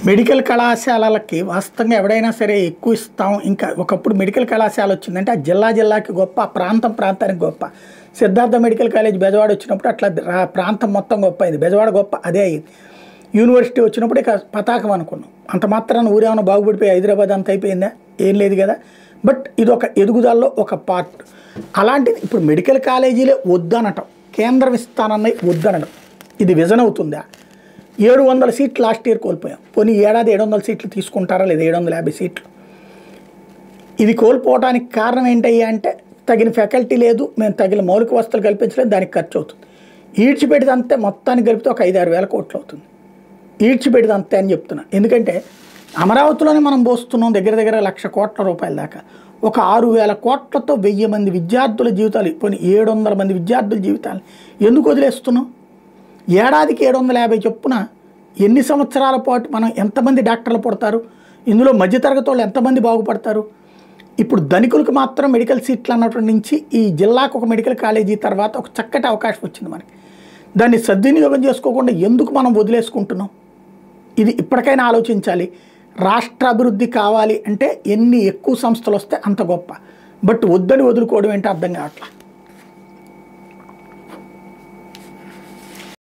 Medical కళాశాలలకి వాస్తవంగా ఎవడైనా సరే ఎక్కువ ఇస్తాం. ఇంకా ఒకప్పుడు మెడికల్ కళాశాల వచ్చిందంటే ఆ జిల్లాకి గొప్ప, ఆ ప్రాంతానికి గొప్ప. సిద్ధార్థ మెడికల్ కాలేజ్ బెజవాడ వచ్చినప్పుడు అట్లా ప్రాంతం మొత్తం గొప్ప అయింది. బెజవాడ గొప్ప అదే అయింది. యూనివర్సిటీ వచ్చినప్పుడు ఇక పతాకం అనుకున్నాం. అంత మాత్రాన ఊరేమైనా బాగుపడిపోయి హైదరాబాద్ అంత అయిపోయిందా? ఏం లేదు కదా. బట్ ఇది ఒక ఎదుగుదలలో ఒక పార్ట్. అలాంటిది ఇప్పుడు మెడికల్ కాలేజీలే వద్దనటం, కేంద్రం ఇస్తానన్నది వద్దనడం, ఇది విజన్ అవుతుందా? 700 సీట్లు లాస్ట్ ఇయర్ కోల్పోయాం. పోనీ ఏడాది 700 సీట్లు తీసుకుంటారా లేదా? 750 సీట్లు. ఇది కోల్పోవడానికి కారణం ఏంటయ్యా అంటే తగిన ఫ్యాకల్టీ లేదు, మేము తగిన మౌలిక వసతులు కల్పించలేదు, దానికి ఖర్చు అవుతుంది. ఈడ్చిపెడితే అంతే, మొత్తానికి కలిపితే ఒక 5-6 వేల కోట్లు అవుతుంది. ఈడ్చిపెడితే అంతే అని చెప్తున్నా. ఎందుకంటే అమరావతిలోనే మనం పోస్తున్నాం దగ్గర దగ్గర 1,00,000 కోట్ల రూపాయల దాకా. ఒక 6,000 కోట్లతో 1000 మంది విద్యార్థుల జీవితాలు, పోనీ 700 మంది విద్యార్థుల జీవితాలు ఎందుకు వదిలేస్తున్నాం? ఏడాదికి 750 చొప్పున ఎన్ని సంవత్సరాల పాటు మనం ఎంతమంది డాక్టర్లు పడతారు? ఇందులో మధ్యతరగతి వాళ్ళు ఎంతమంది బాగుపడతారు? ఇప్పుడు ధనికులకు మాత్రం మెడికల్ సీట్లు అన్నటువంటి నుంచి ఈ జిల్లాకు ఒక మెడికల్ కాలేజీ తర్వాత ఒక చక్కటి అవకాశం వచ్చింది మనకి. దాన్ని సద్వినియోగం చేసుకోకుండా ఎందుకు మనం వదిలేసుకుంటున్నాం? ఇది ఇప్పటికైనా ఆలోచించాలి. రాష్ట్ర అభివృద్ధి కావాలి అంటే ఎన్ని ఎక్కువ సంస్థలు వస్తే అంత గొప్ప. బట్ వద్దని వదులుకోవడం ఏంటో అర్థం కావట్లేదు.